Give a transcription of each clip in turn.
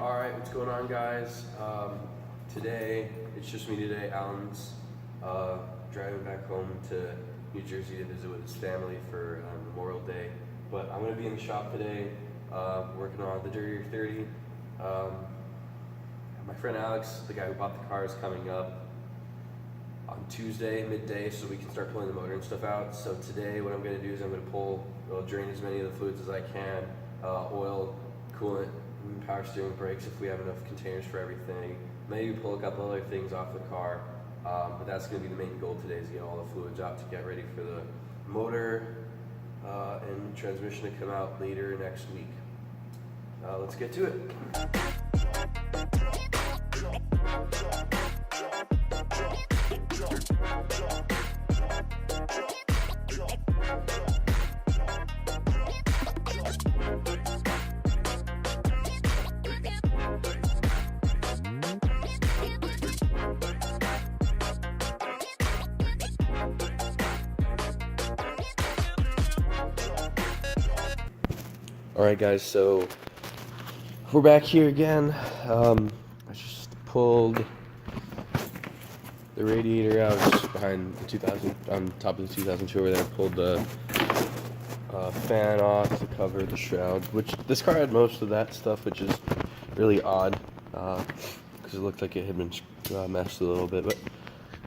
Alright, what's going on, guys? Today, it's just me today. Alan's driving back home to New Jersey to visit with his family for Memorial Day. But I'm going to be in the shop today working on the E30. My friend Alex, the guy who bought the car, is coming up on Tuesday, midday, so we can start pulling the motor and stuff out. So today, what I'm going to do is I'm going to drain as many of the fluids as I can, oil, coolant, power steering, brakes if we have enough containers for everything. Maybe pull a couple other things off the car, but that's going to be the main goal today, is to get all the fluids out to get ready for the motor and transmission to come out later next week. Let's get to it. Alright guys, so we're back here again. I just pulled the radiator out just behind the 2000, on top of the 2002 over there. I pulled the fan off to cover the shroud, which this car had most of that stuff, which is really odd because it looked like it had been messed a little bit, but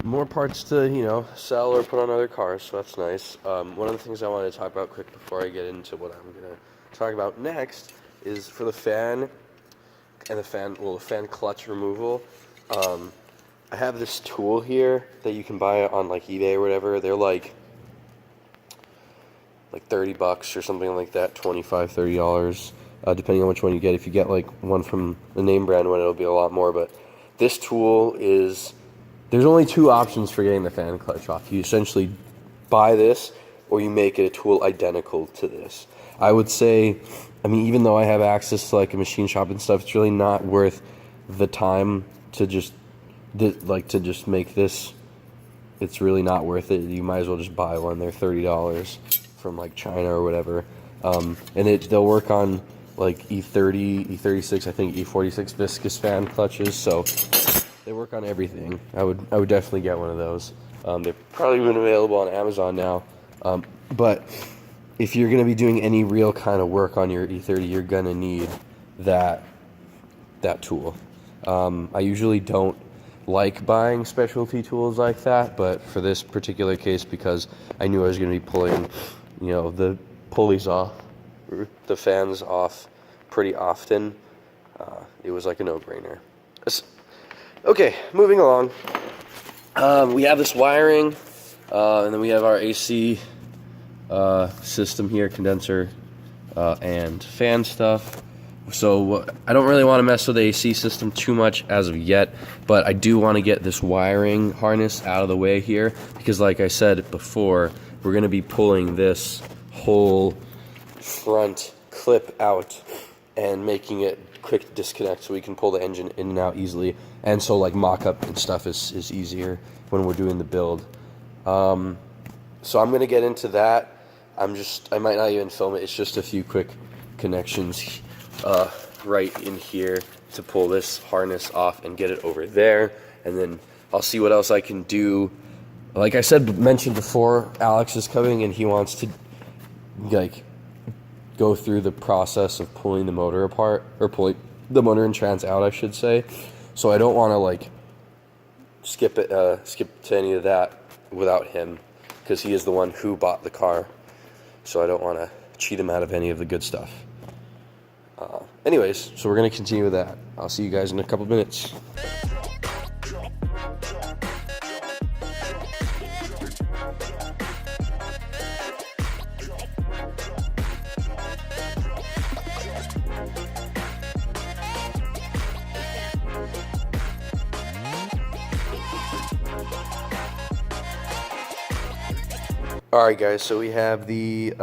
more parts to, sell or put on other cars, so that's nice. One of the things I wanted to talk about quick before I get into what I'm going to talk about next is for the fan and the fan clutch removal. I have this tool here that you can buy on like eBay or whatever. They're like $30 or something like that, $25, $30, depending on which one you get. If you get like one from the name brand one, it'll be a lot more. But this tool is, there's only two options for getting the fan clutch off. You essentially buy this, or you make it a tool identical to this. I would say, even though I have access to like a machine shop and stuff, it's really not worth the time to just make this. It's really not worth it. You might as well just buy one. They're $30 from like China or whatever, and they'll work on like E30, E36, I think E46 viscous fan clutches. So they work on everything. I would definitely get one of those. They're probably even available on Amazon now, but if you're going to be doing any real kind of work on your E30, you're going to need that tool. I usually don't like buying specialty tools like that, but for this particular case, because I knew I was going to be pulling, the pulleys off, the fans off pretty often, it was like a no-brainer. Okay, moving along. We have this wiring, and then we have our AC system here, condenser and fan stuff. So I don't really want to mess with the AC system too much as of yet, but I do want to get this wiring harness out of the way here, because like I said before, we're going to be pulling this whole front clip out and making it quick disconnect so we can pull the engine in and out easily, and so like mock-up and stuff is easier when we're doing the build. So I'm going to get into that. I might not even film it. It's just a few quick connections right in here to pull this harness off and get it over there, and then I'll see what else I can do. Like I mentioned before, Alex is coming and he wants to go through the process of pulling the motor apart, or pulling the motor and trans out, I should say. So I don't want to skip to any of that without him, because he is the one who bought the car. So I don't want to cheat him out of any of the good stuff. Anyways, so we're going to continue with that. I'll see you guys in a couple minutes. Alright guys, so we have the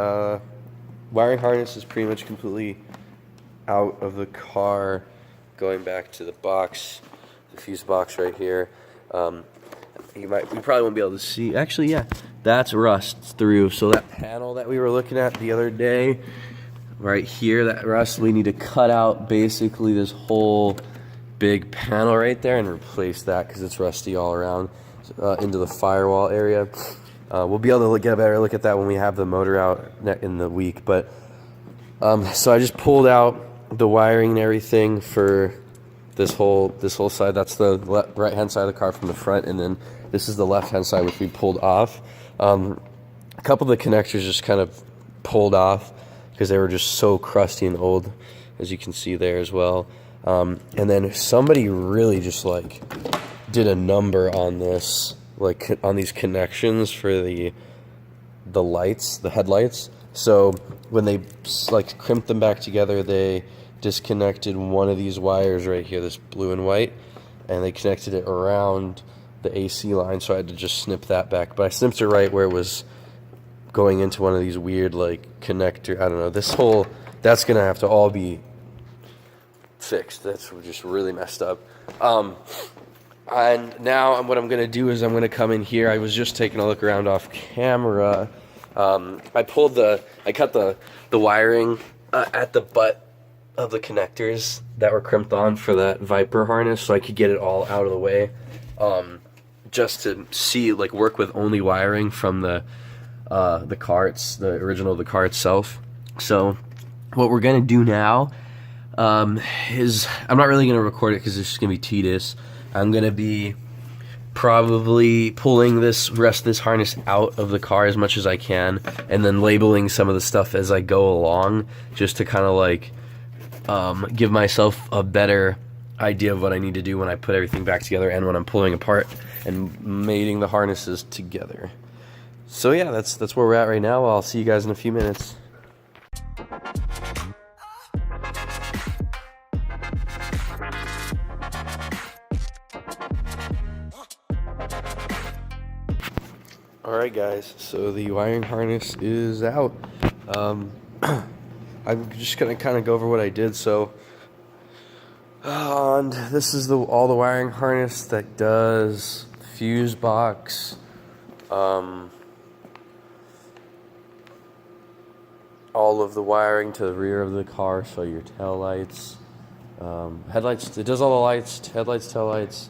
wiring harness is pretty much completely out of the car, going back to the box, the fuse box right here. We probably won't be able to see. Actually, yeah, that's rust through. So that panel that we were looking at the other day, right here, that rust, we need to cut out basically this whole big panel right there and replace that because it's rusty all around into the firewall area. We'll be able to get a better look at that when we have the motor out in the week. But so I just pulled out the wiring and everything for this whole side. That's the right hand side of the car from the front, and then this is the left hand side, which we pulled off. A couple of the connectors just kind of pulled off because they were just so crusty and old, as you can see there as well. And then somebody really just like did a number on this, like on these connections for the lights, the headlights. So when they like crimped them back together, they disconnected one of these wires right here, this blue and white, and they connected it around the AC line, so I had to just snip that back. But I snipped it right where it was going into one of these weird like connector, I don't know, that's gonna have to all be fixed. That's just really messed up. And now what I'm gonna do is I'm gonna come in here. I was just taking a look around off camera. I cut the wiring at the butt of the connectors that were crimped on for that Viper harness, so I could get it all out of the way, just to see, like, work with only wiring from the car, the original of the car itself. So what we're gonna do now is, I'm not really gonna record it because it's just gonna be tedious. I'm gonna be probably pulling this rest of this harness out of the car as much as I can, and then labeling some of the stuff as I go along, just to kind of like give myself a better idea of what I need to do when I put everything back together and when I'm pulling apart and mating the harnesses together. So yeah, that's where we're at right now. I'll see you guys in a few minutes. Alright guys, so the wiring harness is out. I'm just gonna kind of go over what I did. So and this is all the wiring harness that does fuse box, all of the wiring to the rear of the car, so your tail lights, headlights, it does all the lights, headlights, tail lights,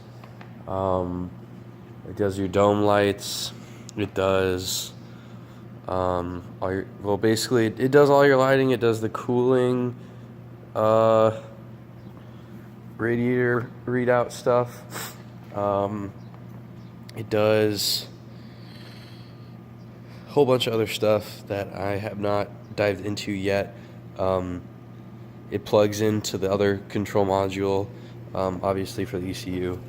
it does your dome lights, it does basically it does all your lighting, it does the cooling, radiator readout stuff, it does a whole bunch of other stuff that I have not dived into yet. It plugs into the other control module, obviously for the ECU,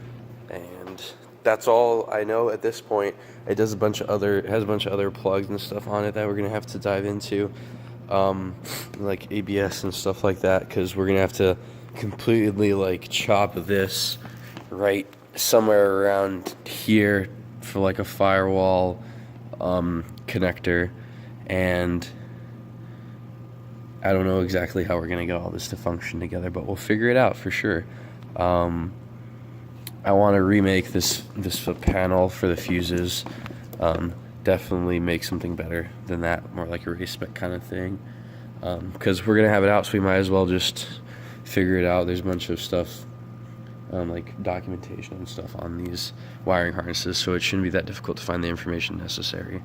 and that's all I know at this point. It does it has a bunch of other plugs and stuff on it that we're gonna have to dive into, like ABS and stuff like that, because we're gonna have to completely like chop this right somewhere around here for like a firewall connector, and I don't know exactly how we're gonna get all this to function together, but we'll figure it out for sure. I want to remake this panel for the fuses, definitely make something better than that, more like a race spec kind of thing, because we're gonna have it out, so we might as well just figure it out. There's a bunch of stuff, like documentation and stuff on these wiring harnesses, so it shouldn't be that difficult to find the information necessary.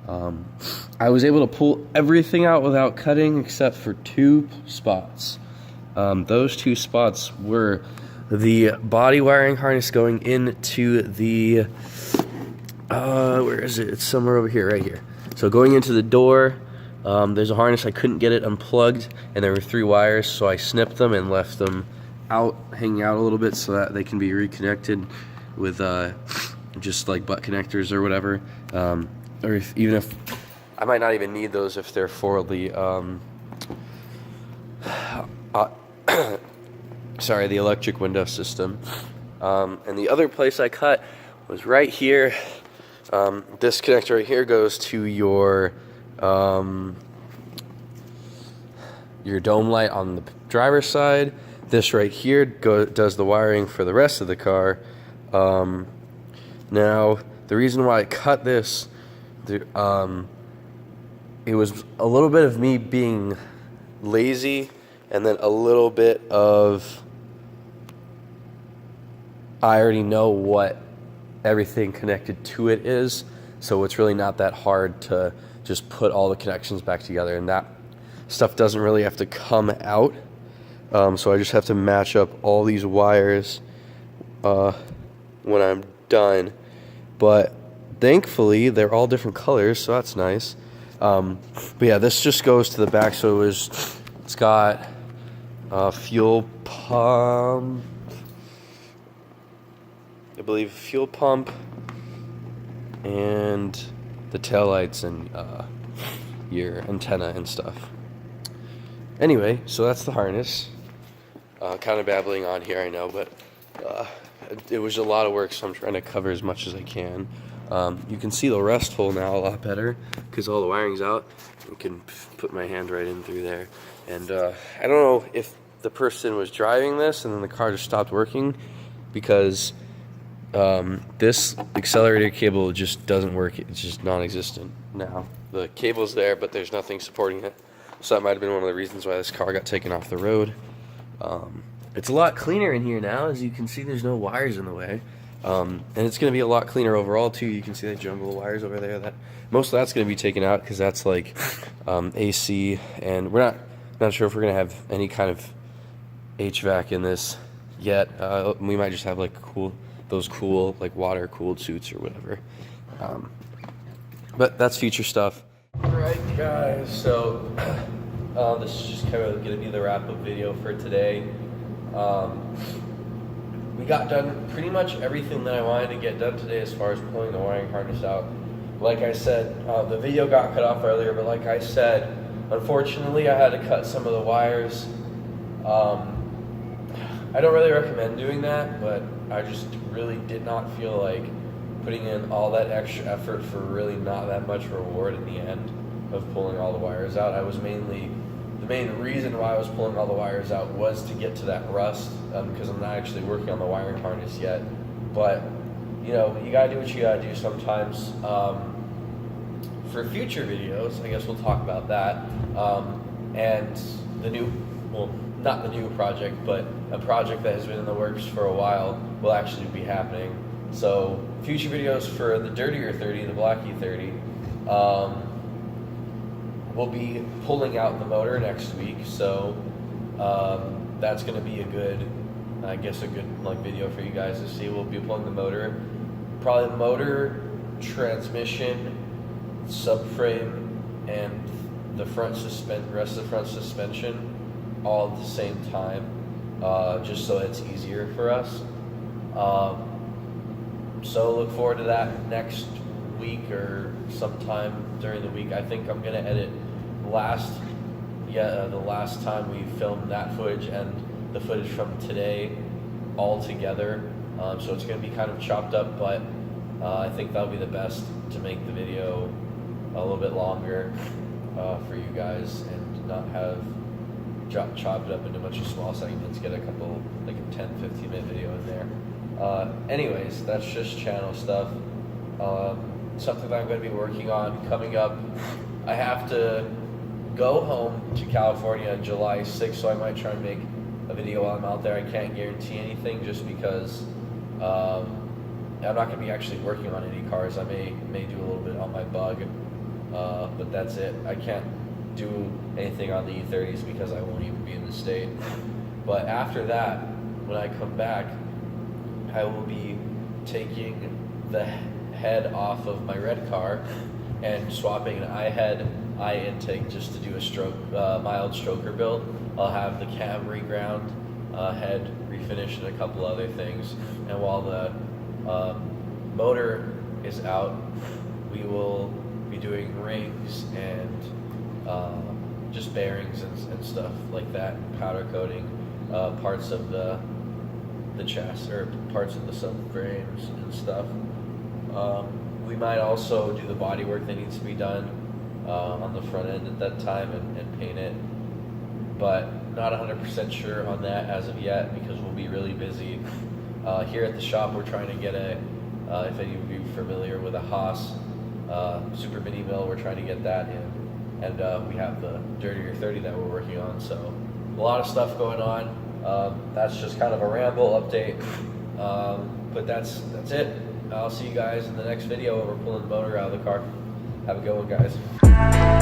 I was able to pull everything out without cutting except for 2 spots. Those 2 spots were the body wiring harness going into the where is it? It's somewhere over here, right here. So going into the door, there's a harness, I couldn't get it unplugged, and there were 3 wires, so I snipped them and left them out, hanging out a little bit, so that they can be reconnected with just like butt connectors or whatever, or even if I might not even need those if they're for the sorry, the electric window system. And the other place I cut was right here. This connector right here goes to your dome light on the driver's side. This right here does the wiring for the rest of the car. Now, the reason why I cut this, it was a little bit of me being lazy, and then a little bit of I already know what everything connected to it is, so it's really not that hard to just put all the connections back together, and that stuff doesn't really have to come out. So I just have to match up all these wires when I'm done. But thankfully, they're all different colors, so that's nice. But yeah, this just goes to the back, so it's got fuel pump, I believe, fuel pump, and the taillights and your antenna and stuff. Anyway, so that's the harness. Kind of babbling on here, I know, but it was a lot of work, so I'm trying to cover as much as I can. You can see the rest hole now a lot better because all the wiring's out. I can put my hand right in through there. And I don't know if the person was driving this and then the car just stopped working, because this accelerator cable just doesn't work. It's just non-existent now. The cable's there, but there's nothing supporting it. So that might have been one of the reasons why this car got taken off the road. It's a lot cleaner in here now. As you can see, there's no wires in the way. And it's going to be a lot cleaner overall too. You can see the jungle of wires over there. That most of that's going to be taken out because that's like AC, and we're not sure if we're going to have any kind of HVAC in this yet. We might just have like those cool like water cooled suits or whatever. But that's future stuff. All right, guys. So this is just kind of going to be the wrap up video for today. We got done pretty much everything that I wanted to get done today as far as pulling the wiring harness out. Like I said, the video got cut off earlier, but like I said, unfortunately I had to cut some of the wires. I don't really recommend doing that, but I just really did not feel like putting in all that extra effort for really not that much reward in the end of pulling all the wires out. The main reason why I was pulling all the wires out was to get to that rust, because I'm not actually working on the wiring harness yet. But, you know, you gotta do what you gotta do sometimes. For future videos, I guess we'll talk about that. And the new, well, not the new project, but a project that has been in the works for a while will actually be happening. So, future videos for the dirtier 30, the black E30. We'll be pulling out the motor next week, so that's going to be a good like video for you guys to see. We'll be pulling the motor, probably the motor, transmission, subframe, and the rest of the front suspension all at the same time, just so it's easier for us. So look forward to that next week or sometime during the week. I think I'm gonna edit the last time we filmed that footage and the footage from today all together. So it's gonna be kind of chopped up, but I think that'll be the best to make the video a little bit longer for you guys and not have chopped it up into a bunch of small segments. Get a couple, like a 10-15 minute video in there. Anyways, that's just channel stuff. Something that I'm going to be working on coming up. I have to go home to California on July 6th, so I might try and make a video while I'm out there. I can't guarantee anything just because I'm not going to be actually working on any cars. I may do a little bit on my bug, but that's it. I can't do anything on the E30s because I won't even be in the state. But after that, when I come back, I will be taking the head off of my red car and swapping an I-head, I-intake just to do a mild stroker build. I'll have the cam reground, head refinished, and a couple other things. And while the motor is out, we will be doing rings and just bearings and stuff like that, powder coating parts of the chassis or parts of the subframes and stuff. We might also do the body work that needs to be done on the front end at that time and paint it, but not 100% sure on that as of yet because we'll be really busy. Here at the shop we're trying to get if any of you are familiar with a Haas Super Mini Mill, we're trying to get that in and we have the dirtier 30 that we're working on. So a lot of stuff going on. That's just kind of a ramble update, but that's it. I'll see you guys in the next video when we're pulling the motor out of the car. Have a good one, guys.